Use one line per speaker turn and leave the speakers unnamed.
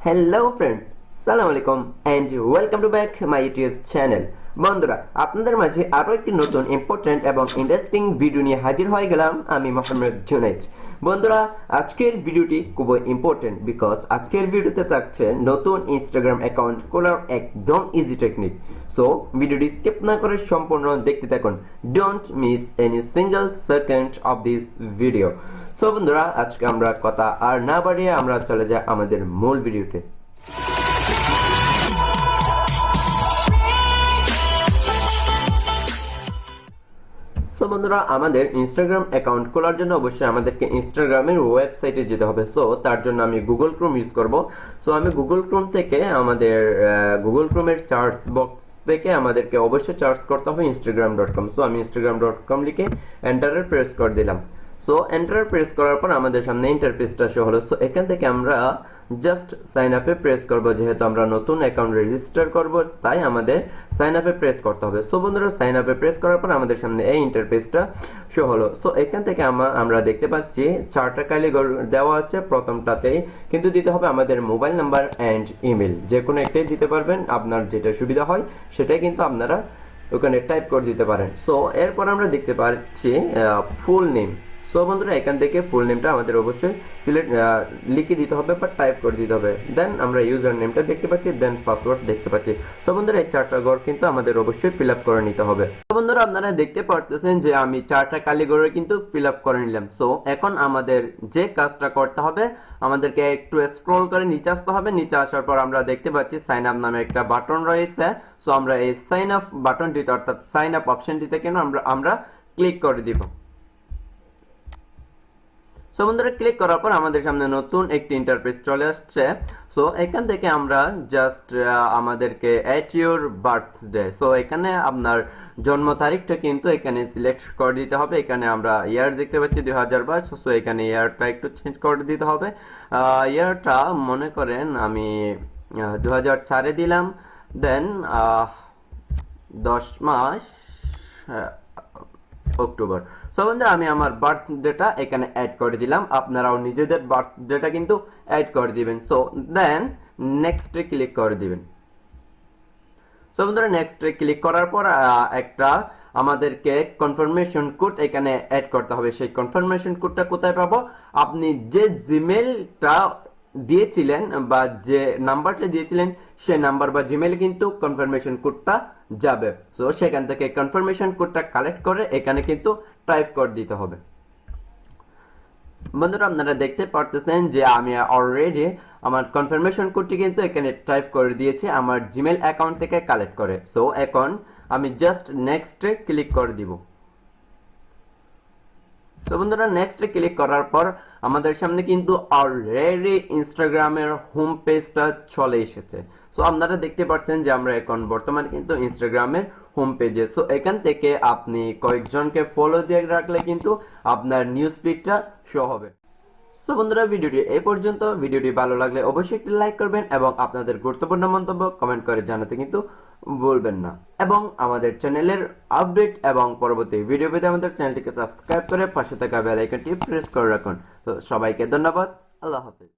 Hello friends, সালাম আলাইকুম and welcome to back my YouTube channel. বন্ধুরা, আপনাদের মাঝে আরো একটি নতুন ইম্পর্টেন্ট এবং ইন্টারেস্টিং ভিডিও নিয়ে হাজির হয়ে গেলাম আমি মোহাম্মদ জুনাইদ। বন্ধুরা, আজকের ভিডিওটি খুবই ইম্পর্টেন্ট বিকজ আজকের ভিডিওতে থাকছে নতুন ইনস্টাগ্রাম অ্যাকাউন্ট খোলার একদম ইজি টেকনিক। সো ভিডিওটি স্কিপ না করে সম্পূর্ণ দেখতে থাকুন। Don't miss any single second of this video. So বন্ধুরা, আজকে আমরা কথা আর না বাড়িয়ে আমরা চলে যাই আমাদের মূল ভিডিওতে। সো বন্ধুরা, আমাদের ইনস্টাগ্রাম অ্যাকাউন্ট খোলার জন্য অবশ্যই আমাদেরকে ইনস্টাগ্রামের ওয়েবসাইটে যেতে হবে। সো তার জন্য আমি গুগল ক্রোম ইউজ করব। সো আমি গুগল ক্রোম থেকে আমাদের গুগল ক্রোমের সার্চ বক্স থেকে আমাদেরকে অবশ্যই সার্চ করতে হবে instagram.com। সো আমি instagram.com লিখে এন্টারে প্রেস করে দিলাম। সো এন্টার প্রেস করার পর আমাদের সামনে ইন্টারফেসটা শো হলো। সো এখান থেকে আমরা জাস্ট সাইন আপে প্রেস করব। যেহেতু আমরা নতুন অ্যাকাউন্ট রেজিস্টার করব, তাই আমাদের সাইন আপে প্রেস করতে হবে। সো বন্ধুরা, সাইন আপে প্রেস করার পর আমাদের সামনে এই ইন্টারফেসটা শো হলো। সো এখান থেকে আমরা দেখতে পাচ্ছি চারটা কালিগর দেওয়া আছে প্রথমটাতেই, কিন্তু দিতে হবে আমাদের মোবাইল নাম্বার অ্যান্ড ইমেল। যে কোনো একটাই দিতে পারবেন, আপনার যেটা সুবিধা হয় সেটাই কিন্তু আপনারা ওখানে টাইপ করে দিতে পারেন। সো এরপর আমরা দেখতে পাচ্ছি ফুল নেম। সো বন্ধুরা, এখান থেকে ফুল নেমটা আমাদের অবশ্যই লিখে দিতে হবে বা টাইপ করে দিতে হবে। দেন আমরা ইউজার নেমটা দেখতে পাচ্ছি, দেন পাসওয়ার্ড দেখতে পাচ্ছি। সো বন্ধুরা, এই চারটা ঘর কিন্তু আমাদের অবশ্যই ফিল আপ করে নিতে হবে। তো বন্ধুরা, আপনারা দেখতে পারতেছেন যে আমি চারটা কালিগরে কিন্তু ফিল আপ করে নিলাম। সো এখন আমাদের যে কাজটা করতে হবে, আমাদেরকে একটু স্ক্রল করে নিচে আসতে হবে। নিচে আসার পর আমরা দেখতে পাচ্ছি সাইন আপ নামে একটা বাটন রয়েছে। সো আমরা এই সাইন আপ বাটনটিতে অর্থাৎ সাইন আপ অপশনটিতে কেন আমরা ক্লিক করে দিব। সো বন্ধুরা, ক্লিক করার পর আমাদের সামনে নতুন একটি ইন্টারফেস চলে আসছে। সো এখান থেকে আমরা জাস্ট আমাদেরকে এট ইউর বার্থডে, সো এখানে আপনার জন্ম তারিখটা কিন্তু এখানে সিলেক্ট করে দিতে হবে। এখানে আমরা ইয়ার দেখতে পাচ্ছি 2022। সো এখানে ইয়ারটা একটু চেঞ্জ করে দিতে হবে। ইয়ারটা মনে করেন আমি 2004-এ দিলাম। দেন 10 মাস অক্টোবর। সো বন্ধুরা, আমি আমার বার্থডেটা এখানে অ্যাড করে দিলাম। আপনারাও নিজেদের বার্থডেটা কিন্তু অ্যাড করে দিবেন। সো দেন নেক্সটে ক্লিক করে দিবেন। সো বন্ধুরা, নেক্সটে ক্লিক করার পর একটা আমাদেরকে কনফার্মেশন কোড এখানে অ্যাড করতে হবে। সেই কনফার্মেশন কোডটা কোথায় পাবো? আপনি যে জিমেলটা দিয়েছিলেন বা যে নাম্বারটা দিয়েছিলেন সেই নাম্বার বা জিমেলে কিন্তু কনফার্মেশন কোডটা যাবে। সো সেখান থেকে কনফার্মেশন কোডটা কালেক্ট করে এখানে কিন্তু টাইপ করে দিতে হবে। বন্ধুরা, আপনারা দেখতে পারতেছেন যে আমি অলরেডি আমার কনফার্মেশন কোডটি কিন্তু এখানে টাইপ করে দিয়েছি আমার জিমেল অ্যাকাউন্ট থেকে কালেক্ট করে। সো এখন আমি জাস্ট নেক্সটে ক্লিক করে দিব। তো বন্ধুরা, নেক্সটে ক্লিক করার পর আমাদের সামনে কিন্তু অলরেডি ইনস্টাগ্রামের হোম পেজটা চলে এসেছে। সো আপনারা দেখতে পাচ্ছেন যে আমরা এখন বর্তমানে কিন্তু ইনস্টাগ্রামের হোম পেজে। সো এখান থেকে আপনি কয়েকজনকে ফলো দিয়ে রাখলে কিন্তু আপনার নিউজ ফিডটা শো হবে। সো বন্ধুরা, ভিডিওটি এই পর্যন্ত। ভিডিওটি ভালো লাগলে অবশ্যই একটি লাইক করবেন এবং আপনাদের গুরুত্বপূর্ণ মন্তব্য কমেন্ট করে জানাতে কিন্তু ভুলবেন না। এবং আমাদের চ্যানেলের আপডেট এবং পরবর্তী ভিডিও পেতে আমাদের চ্যানেলটিকে সাবস্ক্রাইব করে পাশে থাকা বেল আইকনটি প্রেস করে রাখুন। তো সবাইকে ধন্যবাদ। আল্লাহ হাফেজ।